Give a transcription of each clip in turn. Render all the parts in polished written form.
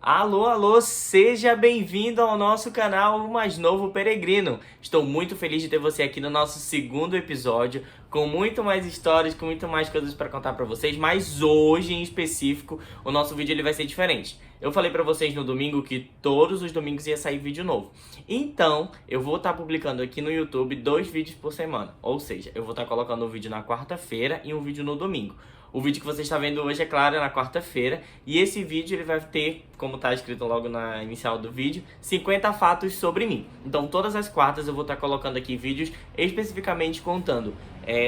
Alô, alô, seja bem-vindo ao nosso canal, o Mais Novo Peregrino. Estou muito feliz de ter você aqui no nosso segundo episódio, com muito mais histórias, com muito mais coisas para contar para vocês, mas hoje em específico, o nosso vídeo ele vai ser diferente. Eu falei para vocês no domingo que todos os domingos ia sair vídeo novo. Então, eu vou estar publicando aqui no YouTube 2 vídeos por semana. Ou seja, eu vou estar colocando um vídeo na quarta-feira e um vídeo no domingo. O vídeo que você está vendo hoje, é claro, é na quarta-feira. E esse vídeo ele vai ter, como está escrito logo na inicial do vídeo, 50 fatos sobre mim. Então todas as quartas eu vou estar colocando aqui vídeos especificamente contando.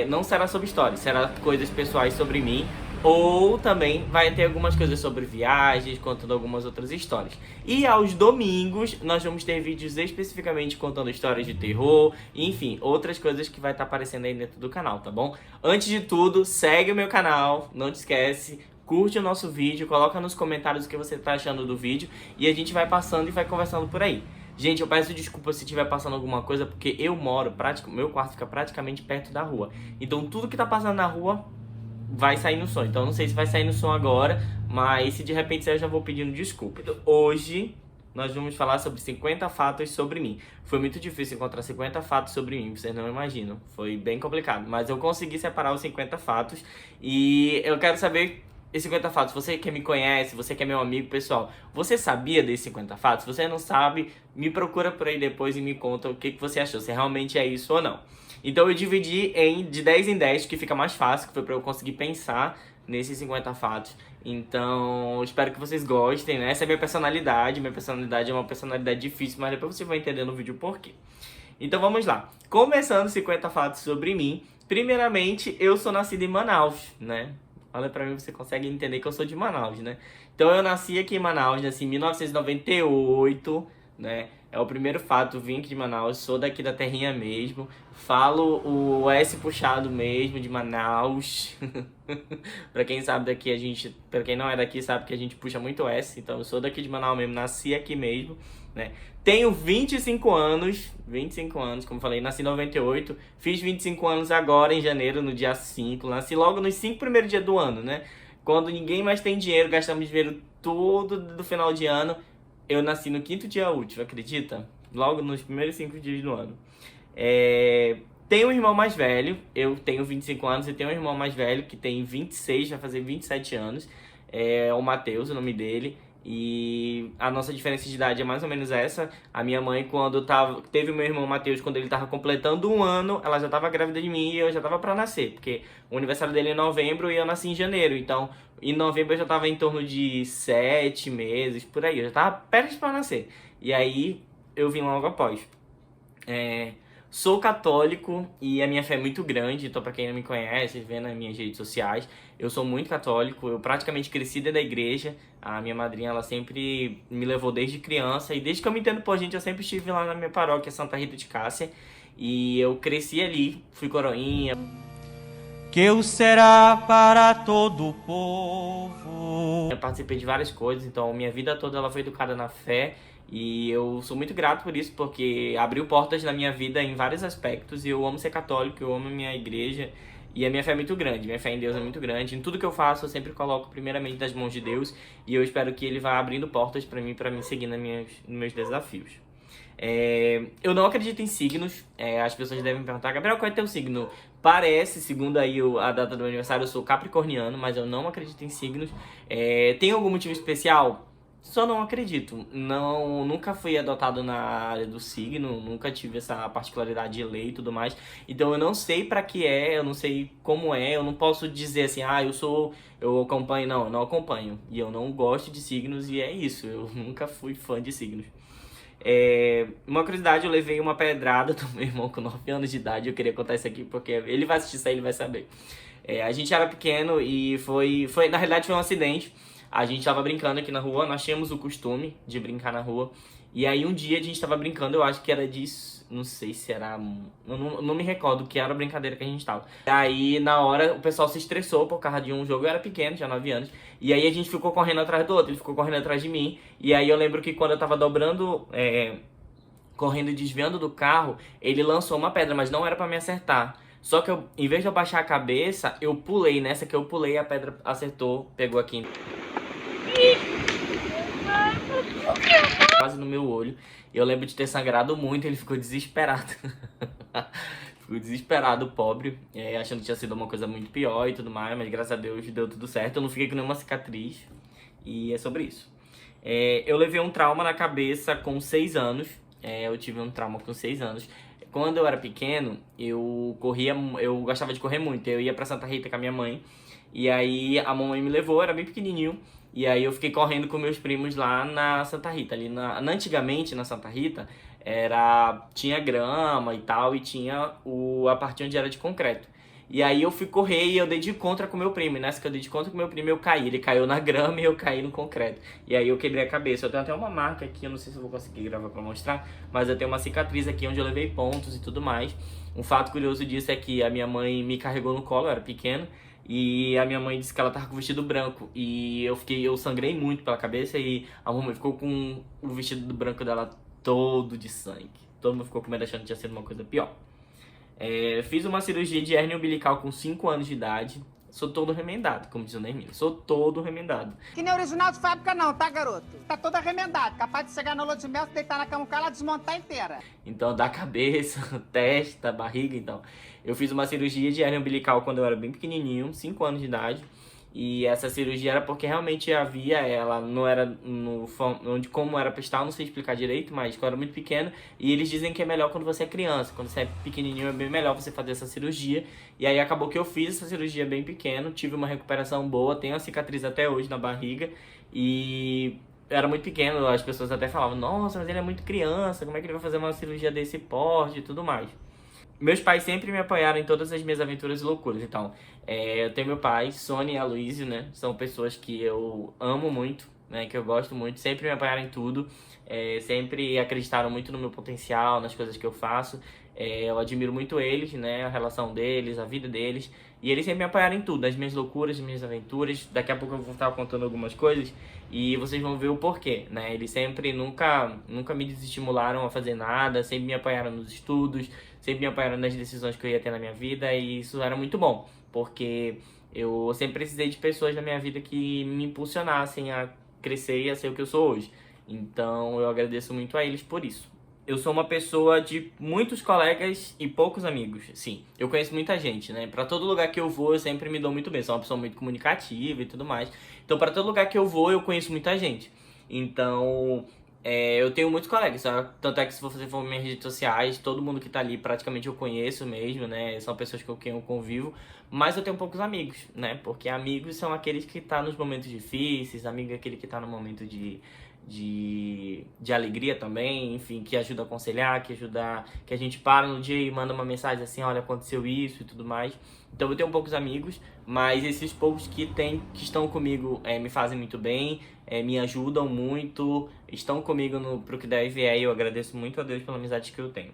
Não será sobre histórias, será coisas pessoais sobre mim. Ou também vai ter algumas coisas sobre viagens, contando algumas outras histórias. E aos domingos nós vamos ter vídeos especificamente contando histórias de terror, enfim, outras coisas que vai estar aparecendo aí dentro do canal, tá bom? Antes de tudo, segue o meu canal, não te esquece, curte o nosso vídeo, coloca nos comentários o que você tá achando do vídeo e a gente vai passando e vai conversando por aí. Gente, eu peço desculpa se estiver passando alguma coisa, porque eu moro, meu quarto fica praticamente perto da rua. Então tudo que tá passando na rua vai sair no som. Então eu não sei se vai sair no som agora, mas se de repente sair eu já vou pedindo desculpa. Então, hoje nós vamos falar sobre 50 fatos sobre mim. Foi muito difícil encontrar 50 fatos sobre mim, vocês não imaginam. Foi bem complicado, mas eu consegui separar os 50 fatos e eu quero saber esses 50 fatos. Você que me conhece, você que é meu amigo, pessoal, você sabia desses 50 fatos? Se você não sabe, me procura por aí depois e me conta o que você achou, se realmente é isso ou não. Então eu dividi de 10 em 10, que fica mais fácil, que foi pra eu conseguir pensar nesses 50 fatos. Então, espero que vocês gostem, né? Essa é a minha personalidade. Minha personalidade é uma personalidade difícil, mas depois você vai entender no vídeo o porquê. Então vamos lá. Começando 50 fatos sobre mim. Primeiramente, eu sou nascido em Manaus, né? Olha pra mim, você consegue entender que eu sou de Manaus, né? Então eu nasci aqui em Manaus, nasci em 1998, né? É o primeiro fato, vim aqui de Manaus, sou daqui da terrinha mesmo. Falo o S puxado mesmo, de Manaus. Pra quem sabe daqui, pra quem não é daqui, sabe que a gente puxa muito S. Então eu sou daqui de Manaus mesmo, nasci aqui mesmo, né? Tenho 25 anos, como falei, nasci em 98. Fiz 25 anos agora em janeiro, no dia 5. Nasci logo nos 5 primeiros dias do ano, né? Quando ninguém mais tem dinheiro, gastamos dinheiro todo do final de ano. Eu nasci no 5º dia útil, acredita? Logo nos primeiros 5 dias do ano. Tenho um irmão mais velho, eu tenho 25 anos e tenho um irmão mais velho que tem 26, vai fazer 27 anos. É o Matheus, o nome dele. E a nossa diferença de idade é mais ou menos essa. A minha mãe, quando teve o meu irmão Matheus, quando ele tava completando 1 ano, ela já tava grávida de mim e eu já tava pra nascer. Porque o aniversário dele é em novembro e eu nasci em janeiro. Então, em novembro eu já tava em torno de 7 meses, por aí. Eu já tava perto pra nascer. E aí, eu vim logo após. Sou católico e a minha fé é muito grande, então pra quem não me conhece, vê nas minhas redes sociais, eu sou muito católico, eu praticamente cresci dentro da igreja, a minha madrinha ela sempre me levou desde criança e desde que eu me entendo por gente eu sempre estive lá na minha paróquia Santa Rita de Cássia e eu cresci ali, fui coroinha. Que eu será para todo o povo. Eu participei de várias coisas, então minha vida toda ela foi educada na fé. E eu sou muito grato por isso, porque abriu portas na minha vida em vários aspectos. E eu amo ser católico, eu amo a minha igreja. E a minha fé é muito grande, minha fé em Deus é muito grande. Em tudo que eu faço, eu sempre coloco primeiramente nas mãos de Deus. E eu espero que Ele vá abrindo portas pra mim seguir nos meus desafios. Eu não acredito em signos. As pessoas devem me perguntar, Gabriel, qual é teu signo? Parece, segundo aí a data do meu aniversário, eu sou capricorniano, mas eu não acredito em signos. Tem algum motivo especial? Só não acredito. Não, nunca fui adotado na área do signo, nunca tive essa particularidade de ler e tudo mais. Então eu não sei pra que eu não sei como eu não posso dizer assim, eu acompanho, não, eu não acompanho. E eu não gosto de signos e é isso, eu nunca fui fã de signos. Uma curiosidade, eu levei uma pedrada do meu irmão com 9 anos de idade, eu queria contar isso aqui porque ele vai assistir isso aí, ele vai saber. A gente era pequeno e na realidade foi um acidente. A gente tava brincando aqui na rua, nós tínhamos o costume de brincar na rua. E aí um dia a gente tava brincando, eu acho que era disso, não sei se era... Eu não me recordo que era a brincadeira que a gente tava. Aí na hora o pessoal se estressou por causa de um jogo, eu era pequeno, tinha 9 anos. E aí a gente ficou correndo atrás do outro, ele ficou correndo atrás de mim. E aí eu lembro que quando eu tava dobrando, correndo e desviando do carro, ele lançou uma pedra, mas não era pra me acertar. Só que em vez de eu baixar a cabeça, eu pulei. Nessa que eu pulei, a pedra acertou, pegou aqui. quase no meu olho. Eu lembro de ter sangrado muito, ele ficou desesperado. Ficou desesperado, pobre, achando que tinha sido uma coisa muito pior e tudo mais, mas graças a Deus deu tudo certo. Eu não fiquei com nenhuma cicatriz e é sobre isso. Eu levei um trauma na cabeça com 6 anos. Eu tive um trauma com 6 anos. Quando eu era pequeno, eu gostava de correr muito. Eu ia pra Santa Rita com a minha mãe. E aí a mamãe me levou, era bem pequenininho. E aí eu fiquei correndo com meus primos lá na Santa Rita. Antigamente, na Santa Rita, tinha grama e tal, e tinha a parte onde era de concreto. E aí eu fui correr e eu dei de contra com meu primo. E nessa que eu dei de contra com meu primo, eu caí. Ele caiu na grama e eu caí no concreto. E aí eu quebrei a cabeça. Eu tenho até uma marca aqui, eu não sei se eu vou conseguir gravar pra mostrar, mas eu tenho uma cicatriz aqui onde eu levei pontos e tudo mais. Um fato curioso disso é que a minha mãe me carregou no colo, eu era pequeno. E a minha mãe disse que ela tava com o vestido branco. E eu sangrei muito pela cabeça. E a mamãe ficou com o vestido branco dela todo de sangue. Todo mundo ficou com medo, achando que tinha sido uma coisa pior. Fiz uma cirurgia de hérnia umbilical com 5 anos de idade. Sou todo remendado, como diz o Nerminho. Sou todo remendado. Que nem original de fábrica não, tá, garoto? Tá todo arremendado, capaz de chegar na lua de mel, deitar na cama com ela, desmontar inteira. Então, da cabeça, testa, barriga, então. Eu fiz uma cirurgia de hérnia umbilical quando eu era bem pequenininho, 5 anos de idade. E essa cirurgia era porque realmente ela não era como era pra estar, eu não sei explicar direito, mas quando eu era muito pequeno. E eles dizem que é melhor quando você é criança, quando você é pequenininho é bem melhor você fazer essa cirurgia. E aí acabou que eu fiz essa cirurgia bem pequeno, tive uma recuperação boa, tenho a cicatriz até hoje na barriga. E eu era muito pequeno, as pessoas até falavam, nossa, mas ele é muito criança, como é que ele vai fazer uma cirurgia desse porte e tudo mais. Meus pais sempre me apoiaram em todas as minhas aventuras e loucuras. Então, eu tenho meu pai, Sônia e Aloysio, né? São pessoas que eu amo muito, né? Que eu gosto muito. Sempre me apoiaram em tudo. Sempre acreditaram muito no meu potencial, nas coisas que eu faço. Eu admiro muito eles, né? A relação deles, a vida deles. E eles sempre me apoiaram em tudo, nas minhas loucuras, nas minhas aventuras. Daqui a pouco eu vou estar contando algumas coisas e vocês vão ver o porquê, né? Eles sempre nunca me desestimularam a fazer nada, sempre me apoiaram nos estudos, sempre me apoiaram nas decisões que eu ia ter na minha vida, e isso era muito bom, porque eu sempre precisei de pessoas na minha vida que me impulsionassem a crescer e a ser o que eu sou hoje. Então eu agradeço muito a eles por isso. Eu sou uma pessoa de muitos colegas e poucos amigos. Sim, eu conheço muita gente, né? Pra todo lugar que eu vou, eu sempre me dou muito bem. Sou uma pessoa muito comunicativa e tudo mais. Então, pra todo lugar que eu vou, eu conheço muita gente. Então, eu tenho muitos colegas. Tanto é que se você for minhas redes sociais, todo mundo que tá ali praticamente eu conheço mesmo, né? São pessoas com quem eu convivo. Mas eu tenho poucos amigos, né? Porque amigos são aqueles que tá nos momentos difíceis. Amigo é aquele que tá no momento de alegria também, enfim, que ajuda a aconselhar, que a gente para no dia e manda uma mensagem assim, olha, aconteceu isso e tudo mais. Então eu tenho poucos amigos, mas esses poucos que estão comigo me fazem muito bem, me ajudam muito, estão comigo pro que der e vier, e eu agradeço muito a Deus pela amizade que eu tenho.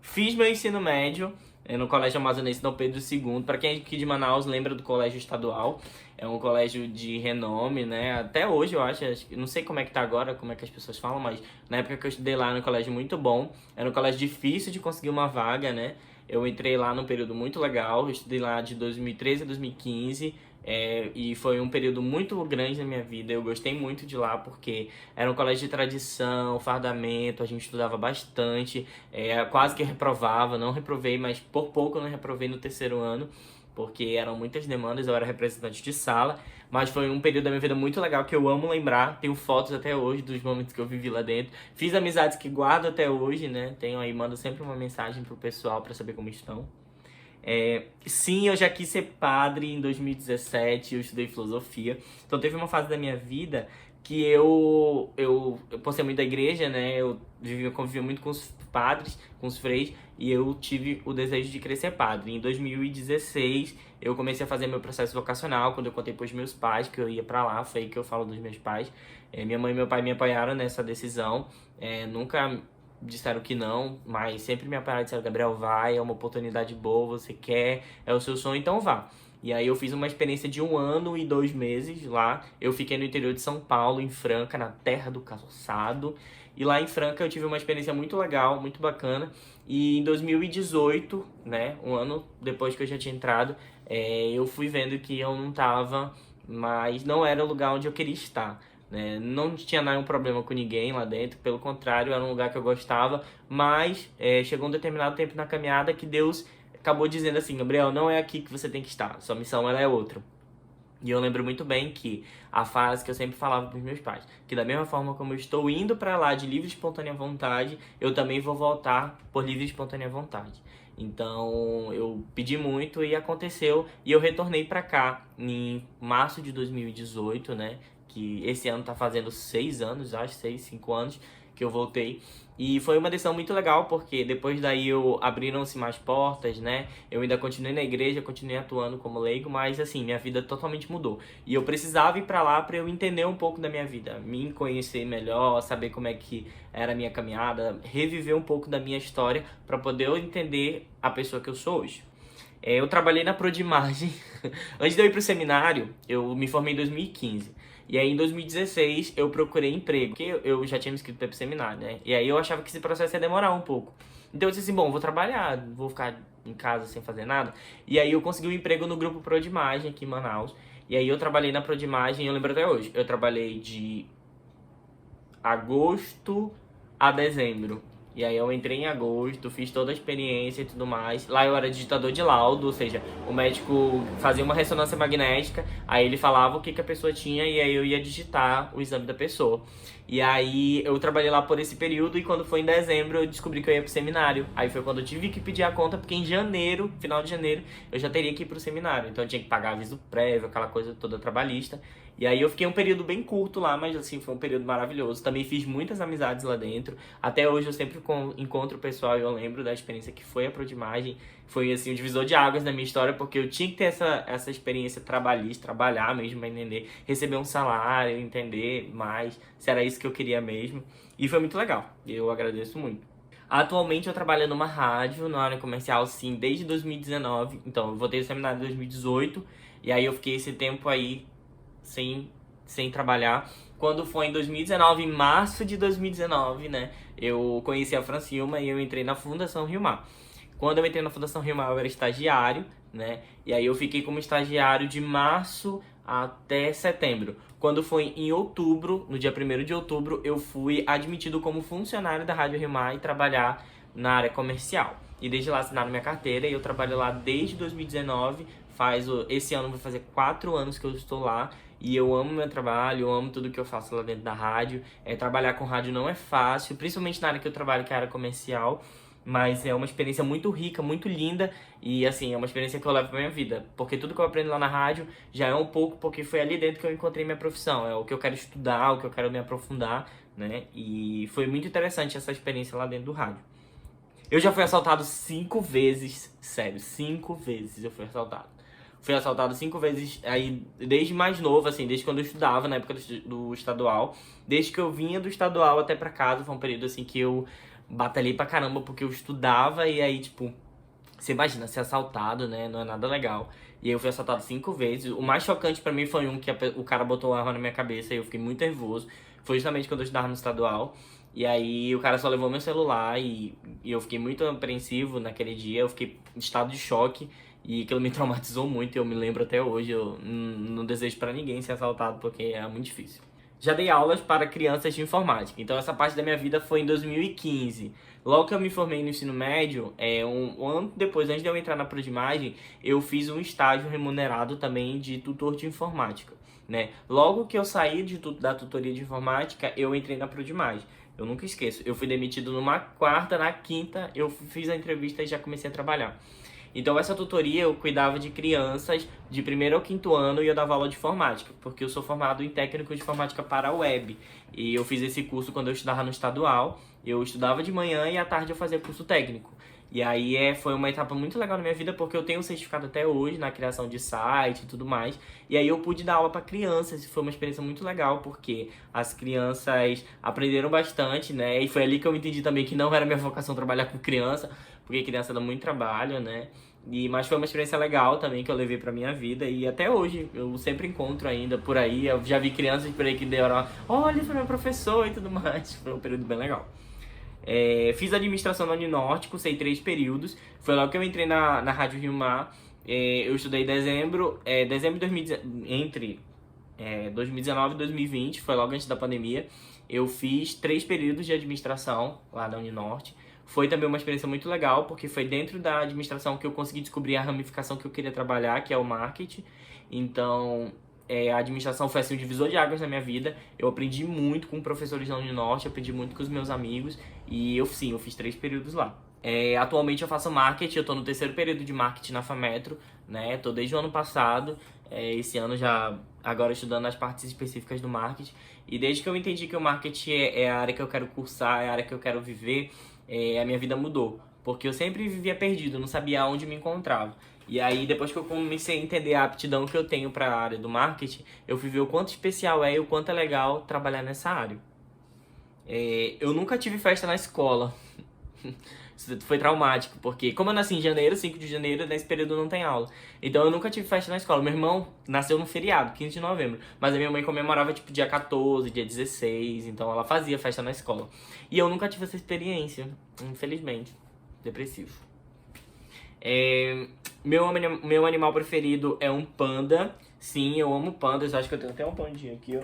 Fiz meu ensino médio no Colégio Amazonense Dom Pedro II. Para quem é aqui de Manaus lembra do Colégio Estadual, é um colégio de renome, né? Até hoje eu acho, não sei como é que tá agora, como é que as pessoas falam, mas na época que eu estudei lá era um colégio muito bom. Era um colégio difícil de conseguir uma vaga, né? Eu entrei lá num período muito legal, eu estudei lá de 2013 a 2015. E foi um período muito grande na minha vida. Eu gostei muito de lá porque era um colégio de tradição, fardamento, a gente estudava bastante, quase que reprovava, não reprovei, mas por pouco eu não reprovei no terceiro ano, porque eram muitas demandas, eu era representante de sala, mas foi um período da minha vida muito legal que eu amo lembrar, tenho fotos até hoje dos momentos que eu vivi lá dentro, fiz amizades que guardo até hoje, né, tenho aí, mando sempre uma mensagem pro pessoal pra saber como estão. Sim, eu já quis ser padre em 2017, eu estudei filosofia. Então teve uma fase da minha vida que eu por ser muito da igreja, né, eu convivia muito com os padres, com os freis, e eu tive o desejo de querer ser padre. Em 2016 eu comecei a fazer meu processo vocacional, quando eu contei pros meus pais que eu ia pra lá, foi aí que eu falo dos meus pais. Minha mãe e meu pai me apoiaram nessa decisão, nunca disseram que não, mas sempre me apoiaram e disseram, Gabriel, vai, é uma oportunidade boa, você quer, é o seu sonho, então vá. E aí eu fiz uma experiência de 1 ano e 2 meses lá. Eu fiquei no interior de São Paulo, em Franca, na terra do calçado. E lá em Franca eu tive uma experiência muito legal, muito bacana. E em 2018, né, 1 ano depois que eu já tinha entrado, eu fui vendo que eu não tava, mas não era o lugar onde eu queria estar. né? Não tinha nenhum problema com ninguém lá dentro, pelo contrário, era um lugar que eu gostava, mas chegou um determinado tempo na caminhada que Deus acabou dizendo assim: Gabriel, não é aqui que você tem que estar, sua missão ela é outra. E eu lembro muito bem que a frase que eu sempre falava para os meus pais, que da mesma forma como eu estou indo para lá de livre e espontânea vontade, eu também vou voltar por livre e espontânea vontade. Então eu pedi muito e aconteceu, e eu retornei para cá em março de 2018, né? Que esse ano tá fazendo 6 anos, acho, 6, 5 anos que eu voltei. E foi uma decisão muito legal, porque depois daí abriram-se mais portas, né? Eu ainda continuei na igreja, continuei atuando como leigo, mas assim, minha vida totalmente mudou. E eu precisava ir pra lá pra eu entender um pouco da minha vida, me conhecer melhor, saber como é que era a minha caminhada, reviver um pouco da minha história pra poder eu entender a pessoa que eu sou hoje. Eu trabalhei na Prodimagem. Antes de eu ir pro seminário, eu me formei em 2015. E aí, em 2016, eu procurei emprego, porque eu já tinha me inscrito para o seminário, né? E aí eu achava que esse processo ia demorar um pouco. Então eu disse assim, bom, vou trabalhar, vou ficar em casa sem fazer nada. E aí eu consegui um emprego no grupo Prodimagem aqui em Manaus. E aí eu trabalhei na Prodimagem, eu lembro até hoje. Eu trabalhei de agosto a dezembro. E aí eu entrei em agosto, fiz toda a experiência e tudo mais. Lá eu era digitador de laudo, ou seja, o médico fazia uma ressonância magnética, aí ele falava o que a pessoa tinha e aí eu ia digitar o exame da pessoa. E aí eu trabalhei lá por esse período e quando foi em dezembro eu descobri que eu ia pro seminário. Aí foi quando eu tive que pedir a conta, porque em janeiro, final de janeiro, eu já teria que ir pro seminário. Então eu tinha que pagar aviso prévio, aquela coisa toda trabalhista. E aí eu fiquei um período bem curto lá, mas assim, foi um período maravilhoso. Também fiz muitas amizades lá dentro. Até hoje eu sempre encontro o pessoal e eu lembro da experiência que foi a Prodimagem. Foi assim, um divisor de águas na minha história, porque eu tinha que ter essa experiência trabalhista, trabalhar mesmo pra entender, receber um salário, entender mais se era isso que eu queria mesmo. E foi muito legal. Eu agradeço muito. Atualmente eu trabalho numa rádio, na área comercial, sim, desde 2019. Então, eu voltei do seminário em 2018. E aí eu fiquei esse tempo aí sem trabalhar. Quando foi em 2019, em março de 2019, né, eu conheci a Francilma e eu entrei na Fundação Rio Mar. Quando eu entrei na Fundação Rio Mar, eu era estagiário, né, e aí eu fiquei como estagiário de março até setembro. Quando foi em outubro, no dia 1º de outubro, eu fui admitido como funcionário da Rádio Rio Mar e trabalhar na área comercial. E desde lá assinaram minha carteira e eu trabalho lá desde 2019. Esse ano vai fazer 4 anos que eu estou lá. E eu amo meu trabalho, eu amo tudo que eu faço lá dentro da rádio. Trabalhar com rádio não é fácil, principalmente na área que eu trabalho, que é a área comercial. Mas é uma experiência muito rica, muito linda. E assim, é uma experiência que eu levo pra minha vida. Porque tudo que eu aprendo lá na rádio já é um pouco, porque foi ali dentro que eu encontrei minha profissão. É o que eu quero estudar, o que eu quero me aprofundar, né? E foi muito interessante essa experiência lá dentro do rádio. Eu já fui assaltado 5 vezes, sério, 5 vezes eu fui assaltado. Fui assaltado 5 vezes aí, desde mais novo, assim, desde quando eu estudava, na época do estadual. Desde que eu vinha do estadual até pra casa, foi um período, assim, que eu batalhei pra caramba, porque eu estudava e aí, tipo, você imagina, ser assaltado, né, não é nada legal. E aí eu fui assaltado 5 vezes. O mais chocante pra mim foi um que o cara botou uma arma na minha cabeça e eu fiquei muito nervoso. Foi justamente quando eu estudava no estadual. E aí o cara só levou meu celular e eu fiquei muito apreensivo naquele dia. Eu fiquei em estado de choque. E aquilo me traumatizou muito, eu me lembro até hoje. Eu não desejo pra ninguém ser assaltado, porque é muito difícil. Já dei aulas para crianças de informática, então essa parte da minha vida foi em 2015. Logo que eu me formei no ensino médio, um ano depois, antes de eu entrar na Prodimagem, eu fiz um estágio remunerado também de tutor de informática, né? Logo que eu saí da tutoria de informática, eu entrei na Prodimagem. Eu nunca esqueço, eu fui demitido numa quarta, na quinta eu fiz a entrevista e já comecei a trabalhar. Então essa tutoria eu cuidava de crianças de 1º ao 5º ano e eu dava aula de informática, porque eu sou formado em técnico de informática para a web. E eu fiz esse curso quando eu estudava no estadual, eu estudava de manhã e à tarde eu fazia curso técnico. E aí foi uma etapa muito legal na minha vida, porque eu tenho um certificado até hoje na criação de site e tudo mais. E aí eu pude dar aula para crianças e foi uma experiência muito legal, porque as crianças aprenderam bastante, né? E foi ali que eu entendi também que não era minha vocação trabalhar com criança, porque criança dá muito trabalho, né? Mas foi uma experiência legal também que eu levei pra minha vida. E até hoje eu sempre encontro ainda por aí. Eu já vi crianças por aí que deram, olha, foi meu professor e tudo mais. Foi um período bem legal. Fiz administração na Uninorte, cursei 3 períodos. Foi logo que eu entrei na Rádio Rio Mar. Eu estudei em dezembro de 2019, entre 2019 e 2020, foi logo antes da pandemia. Eu fiz 3 períodos de administração lá na Uninorte. Foi também uma experiência muito legal, porque foi dentro da administração que eu consegui descobrir a ramificação que eu queria trabalhar, que é o marketing. Então, a administração foi assim, um divisor de águas na minha vida. Eu aprendi muito com professores da Uninorte, aprendi muito com os meus amigos. E eu fiz 3 períodos lá. Atualmente eu faço marketing, eu tô no 3º período de marketing na FAMetro, né? Tô desde o ano passado, esse ano já, agora estudando as partes específicas do marketing. E desde que eu entendi que o marketing é a área que eu quero cursar, é a área que eu quero viver, a minha vida mudou. Porque eu sempre vivia perdido, não sabia onde me encontrava. E aí, depois que eu comecei a entender a aptidão que eu tenho para a área do marketing, eu fui ver o quanto especial é e o quanto é legal trabalhar nessa área. Eu nunca tive festa na escola. Isso foi traumático, porque como eu nasci em janeiro, 5 de janeiro, nesse período não tem aula. Então eu nunca tive festa na escola. Meu irmão nasceu no feriado, 15 de novembro. Mas a minha mãe comemorava tipo dia 14, dia 16, então ela fazia festa na escola. E eu nunca tive essa experiência, infelizmente. Depressivo. Meu animal preferido é um panda. Sim, eu amo pandas. Acho que eu tenho até um pandinho aqui, ó.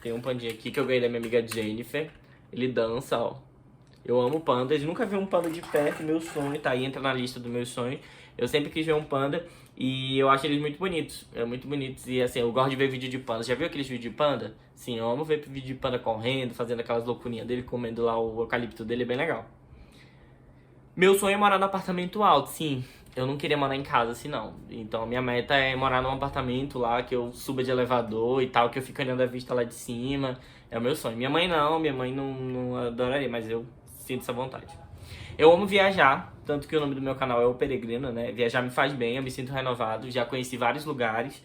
Tem um pandinho aqui que eu ganhei da minha amiga Jennifer. Ele dança, ó. Eu amo pandas, nunca vi um panda de perto, meu sonho, tá aí, entra na lista dos meus sonhos. Eu sempre quis ver um panda e eu acho eles muito bonitos, muito bonitos. E assim, eu gosto de ver vídeo de panda. Já viu aqueles vídeos de panda? Sim, eu amo ver vídeo de panda correndo, fazendo aquelas loucurinhas dele, comendo lá o eucalipto dele, é bem legal. Meu sonho é morar num apartamento alto, sim. Eu não queria morar em casa assim, não. Então, minha meta é morar num apartamento lá, que eu suba de elevador e tal, que eu fico olhando a vista lá de cima. É o meu sonho. Minha mãe não adoraria, mas eu sinto essa vontade. Eu amo viajar, tanto que o nome do meu canal é O Peregrino, né? Viajar me faz bem, eu me sinto renovado, já conheci vários lugares.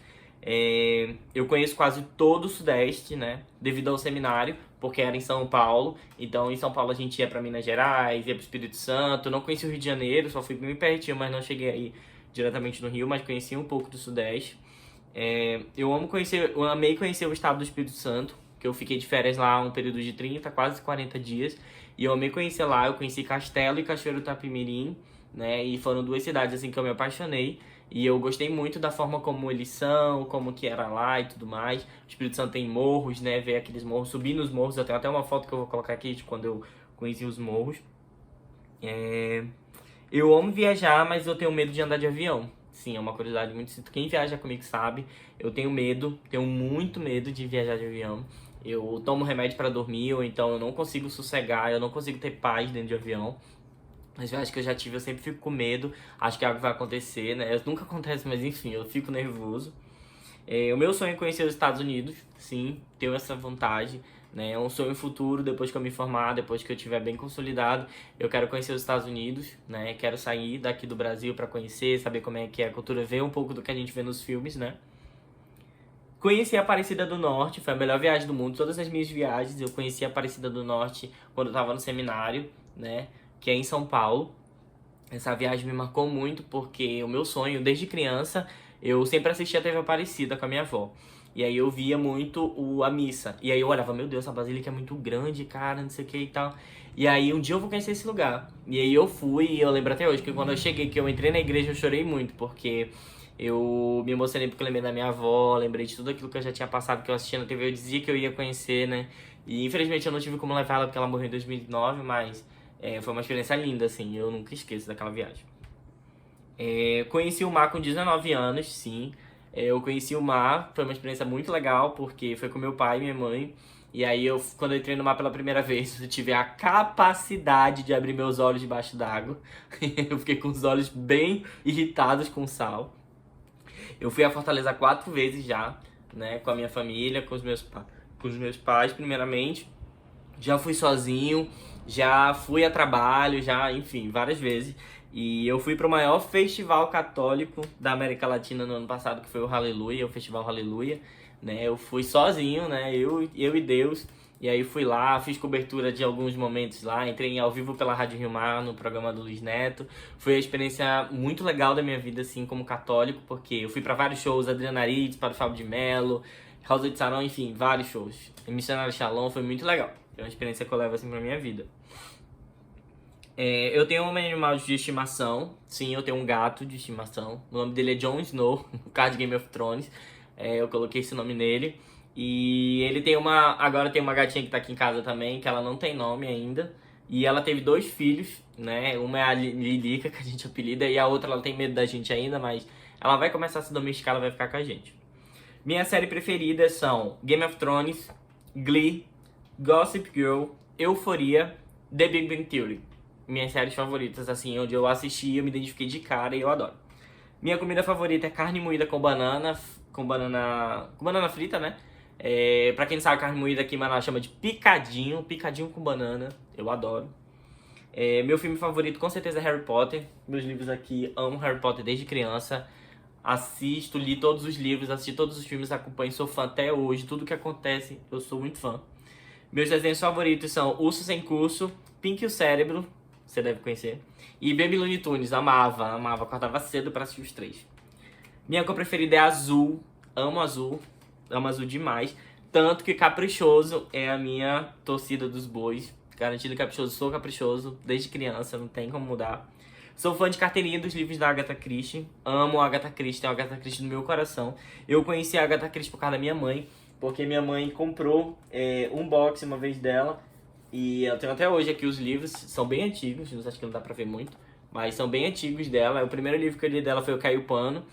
Eu conheço quase todo o Sudeste, né? Devido ao seminário, porque era em São Paulo. Então, em São Paulo a gente ia pra Minas Gerais, ia pro Espírito Santo. Não conheci o Rio de Janeiro, só fui bem pertinho, mas não cheguei aí diretamente no Rio, mas conheci um pouco do Sudeste. Eu amei conhecer o estado do Espírito Santo, que eu fiquei de férias lá um período de 30, quase 40 dias. E eu amei conhecer lá, eu conheci Castelo e Cachoeiro do Itapemirim, né? E foram 2 cidades assim que eu me apaixonei. E eu gostei muito da forma como eles são, como que era lá e tudo mais. O Espírito Santo tem morros, né? Ver aqueles morros, subir nos morros. Eu tenho até uma foto que eu vou colocar aqui de quando eu conheci os morros. Eu amo viajar, mas eu tenho medo de andar de avião. Sim, é uma curiosidade muito... Quem viaja comigo sabe, eu tenho medo, tenho muito medo de viajar de avião. Eu tomo remédio pra dormir, ou então eu não consigo sossegar, eu não consigo ter paz dentro de avião. As viagens que eu já tive, eu sempre fico com medo, acho que algo vai acontecer, né? Nunca acontece, mas enfim, eu fico nervoso. O meu sonho é conhecer os Estados Unidos, sim, tenho essa vontade, né? É um sonho futuro, depois que eu me formar, depois que eu estiver bem consolidado, eu quero conhecer os Estados Unidos, né? Quero sair daqui do Brasil pra conhecer, saber como é que é a cultura, ver um pouco do que a gente vê nos filmes, né? Conheci a Aparecida do Norte, foi a melhor viagem do mundo. Todas as minhas viagens, eu conheci a Aparecida do Norte quando eu tava no seminário, né? Que é em São Paulo. Essa viagem me marcou muito porque o meu sonho, desde criança, eu sempre assistia a TV Aparecida com a minha avó. E aí eu via muito a missa. E aí eu olhava, meu Deus, essa basílica é muito grande, cara, não sei o que e tal. E aí um dia eu vou conhecer esse lugar. E aí eu fui, e eu lembro até hoje que quando eu cheguei, que eu entrei na igreja, eu chorei muito, porque... eu me emocionei porque eu lembrei da minha avó, lembrei de tudo aquilo que eu já tinha passado, que eu assistia na TV, eu dizia que eu ia conhecer, né? E infelizmente eu não tive como levar ela porque ela morreu em 2009, mas foi uma experiência linda, assim, eu nunca esqueço daquela viagem. Conheci o mar com 19 anos, sim. Eu conheci o mar, foi uma experiência muito legal, porque foi com meu pai e minha mãe. E aí, quando eu entrei no mar pela primeira vez, eu tive a capacidade de abrir meus olhos debaixo d'água. Eu fiquei com os olhos bem irritados com sal. Eu fui a Fortaleza 4 vezes já, né, com a minha família, com os meus pais, primeiramente. Já fui sozinho, já fui a trabalho, já, enfim, várias vezes. E eu fui para o maior festival católico da América Latina no ano passado, que foi o Hallelujah, o Festival Hallelujah, né? Eu fui sozinho, né, eu e Deus. E aí fui lá, fiz cobertura de alguns momentos lá, entrei ao vivo pela Rádio Rio Mar, no programa do Luiz Neto. Foi uma experiência muito legal da minha vida, assim, como católico, porque eu fui para vários shows, Adriana Arides, para o Fábio de Mello, Rosa de Sarão, enfim, vários shows. E Missionário Shalom, foi muito legal. É uma experiência que eu levo, assim, pra minha vida. Eu tenho um animal de estimação, sim, eu tenho um gato de estimação. O nome dele é Jon Snow, o cara de Game of Thrones. Eu coloquei esse nome nele. E ele tem uma... Agora tem uma gatinha que tá aqui em casa também, que ela não tem nome ainda. E ela teve 2 filhos, né? Uma é a Lilica, que a gente apelida, e a outra ela tem medo da gente ainda, mas ela vai começar a se domesticar, ela vai ficar com a gente. Minhas séries preferidas são Game of Thrones, Glee, Gossip Girl, Euphoria, The Big Bang Theory. Minhas séries favoritas, assim, onde eu assisti, eu me identifiquei de cara e eu adoro. Minha comida favorita é carne moída com banana frita, né? Pra quem não sabe, carne moída aqui em Manaus chama de picadinho com banana. Eu adoro. Meu filme favorito com certeza é Harry Potter. Meus livros aqui, amo Harry Potter desde criança. Assisto, li todos os livros, assisti todos os filmes, acompanho, sou fã até hoje. Tudo que acontece, eu sou muito fã. Meus desenhos favoritos são Urso Sem Curso, Pink e o Cérebro, você deve conhecer, e Baby Looney Tunes, amava, acordava cedo pra assistir os 3. Minha cor preferida é azul, amo azul demais. Tanto que Caprichoso é a minha torcida dos bois. Garantido Caprichoso, sou caprichoso desde criança, não tem como mudar. Sou fã de carteirinha dos livros da Agatha Christie. Amo a Agatha Christie, tenho a Agatha Christie no meu coração. Eu conheci a Agatha Christie por causa da minha mãe, porque minha mãe comprou um box uma vez dela. E eu tenho até hoje aqui os livros, são bem antigos, acho que não dá pra ver muito, mas são bem antigos dela. O primeiro livro que eu li dela foi O Caiu Pano.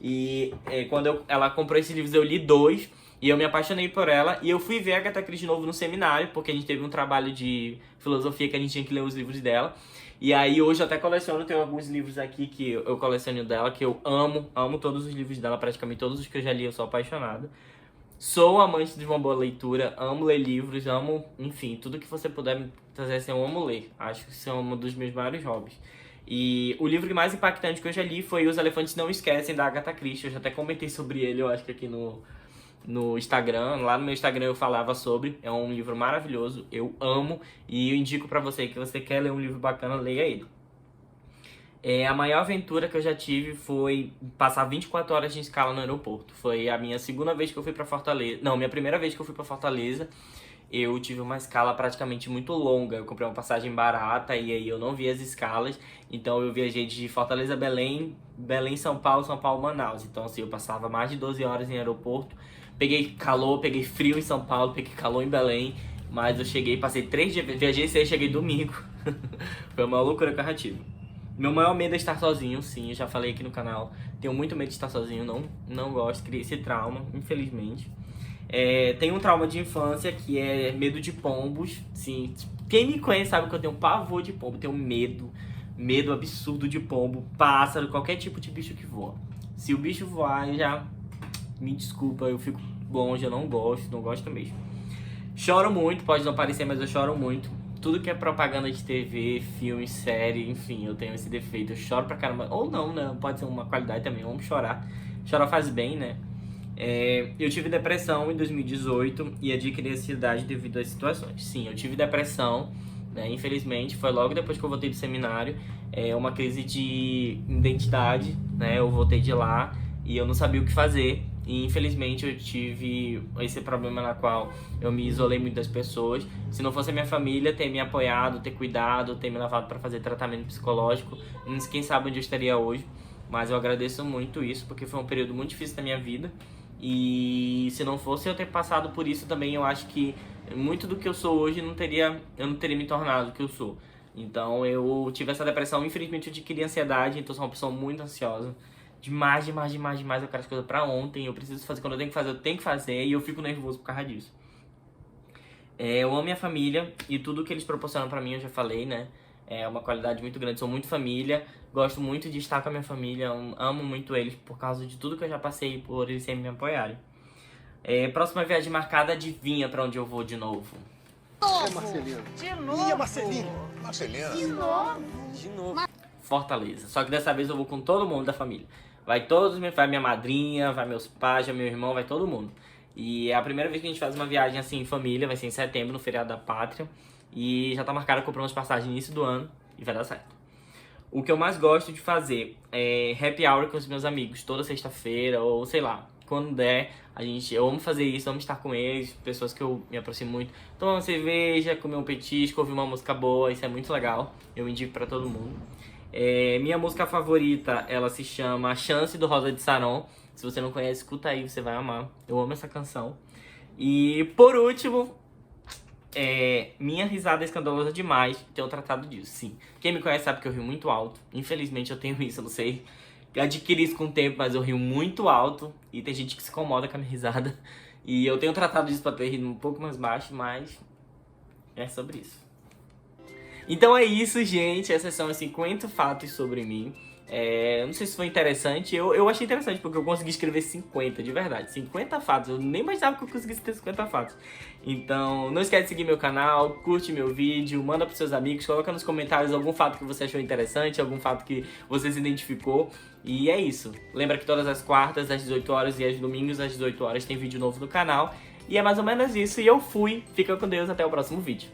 E quando ela comprou esses livros, eu li 2 e eu me apaixonei por ela. E eu fui ver a Agatha Christie de novo no seminário, porque a gente teve um trabalho de filosofia que a gente tinha que ler os livros dela. E aí hoje eu até coleciono, tenho alguns livros aqui que eu coleciono dela, que eu amo todos os livros dela, praticamente todos os que eu já li, eu sou apaixonado. Sou amante de uma boa leitura, amo ler livros, amo, enfim, tudo que você puder me trazer assim, eu amo ler. Acho que isso é um dos meus maiores hobbies. E o livro mais impactante que eu já li foi Os Elefantes Não Esquecem, da Agatha Christie. Eu já até comentei sobre ele, eu acho que aqui no Instagram. Lá no meu Instagram eu falava sobre. É um livro maravilhoso, eu amo. E eu indico pra você que você quer ler um livro bacana, leia ele. A maior aventura que eu já tive foi passar 24 horas de escala no aeroporto. Foi a minha segunda vez que eu fui pra Fortaleza. Não, minha primeira vez que eu fui pra Fortaleza. Eu tive uma escala praticamente muito longa. Eu comprei uma passagem barata e aí eu não vi as escalas. Então eu viajei de Fortaleza a Belém, São Paulo, Manaus. Então assim, eu passava mais de 12 horas em aeroporto. Peguei calor, peguei frio em São Paulo, peguei calor em Belém. Mas eu cheguei, passei 3 dias, viajei 6, cheguei domingo. Foi uma loucura que eu já tive. Meu maior medo é estar sozinho, sim, eu já falei aqui no canal. Tenho muito medo de estar sozinho, não gosto, criei esse trauma, infelizmente. Tenho um trauma de infância que é medo de pombos, sim. Quem me conhece sabe que eu tenho pavor de pombo, tenho medo absurdo de pombo, pássaro, qualquer tipo de bicho que voa. Se o bicho voar, já me desculpa, eu fico longe, eu não gosto mesmo. Choro muito, pode não parecer, mas eu choro muito. Tudo que é propaganda de TV, filme, série, enfim, eu tenho esse defeito. Eu choro pra caramba. Ou não, né? Pode ser uma qualidade também. Vamos chorar. Chorar faz bem, né? Eu tive depressão em 2018 e adquiri ansiedade devido às situações. Sim, eu tive depressão, né? Infelizmente, foi logo depois que eu voltei do seminário. Uma crise de identidade, né? Eu voltei de lá e eu não sabia o que fazer. E infelizmente eu tive esse problema na qual eu me isolei muito das pessoas. Se não fosse a minha família ter me apoiado, ter cuidado, ter me levado para fazer tratamento psicológico, quem sabe onde eu estaria hoje. Mas eu agradeço muito isso, porque foi um período muito difícil da minha vida. E se não fosse eu ter passado por isso também, eu acho que muito do que eu sou hoje eu não teria me tornado o que eu sou. Então eu tive essa depressão, infelizmente eu adquiri ansiedade, então sou uma pessoa muito ansiosa. Demais, eu quero as coisas pra ontem, eu preciso fazer, quando eu tenho que fazer, e eu fico nervoso por causa disso. Eu amo minha família, e tudo que eles proporcionam pra mim, eu já falei, né? É uma qualidade muito grande, sou muito família, gosto muito de estar com a minha família, amo muito eles por causa de tudo que eu já passei, por eles sempre me apoiarem. Próxima viagem marcada, adivinha pra onde eu vou de novo? Marcelino. De novo. Marcelino. De novo. Fortaleza, só que dessa vez eu vou com todo mundo da família. Vai minha madrinha, vai meus pais, vai meu irmão, vai todo mundo. E é a primeira vez que a gente faz uma viagem assim em família, vai ser em setembro, no feriado da pátria. E já tá marcado, compramos passagem no início do ano e vai dar certo. O que eu mais gosto de fazer é happy hour com os meus amigos, toda sexta-feira ou sei lá, quando der. Eu amo fazer isso, amo estar com eles, pessoas que eu me aproximo muito. Tomar uma cerveja, comer um petisco, ouvir uma música boa, isso é muito legal. Eu indico pra todo mundo. Minha música favorita, ela se chama A Chance, do Rosa de Saron. Se você não conhece, escuta aí, você vai amar. Eu amo essa canção. E por último, minha risada é escandalosa demais. Tenho tratado disso, sim. Quem me conhece sabe que eu rio muito alto. Infelizmente eu tenho isso, eu não sei. Eu adquiri isso com o tempo, mas eu rio muito alto. E tem gente que se incomoda com a minha risada. E eu tenho tratado disso pra ter rido um pouco mais baixo, mas é sobre isso. Então é isso, gente. Essas são os 50 fatos sobre mim. Não sei se foi interessante. Eu achei interessante porque eu consegui escrever 50, de verdade. 50 fatos. Eu nem imaginava que eu conseguisse ter 50 fatos. Então, não esquece de seguir meu canal, curte meu vídeo, manda pros seus amigos, coloca nos comentários algum fato que você achou interessante, algum fato que você se identificou. E é isso. Lembra que todas as quartas, às 18 horas e aos domingos, às 18 horas, tem vídeo novo no canal. E é mais ou menos isso. E eu fui. Fica com Deus. Até o próximo vídeo.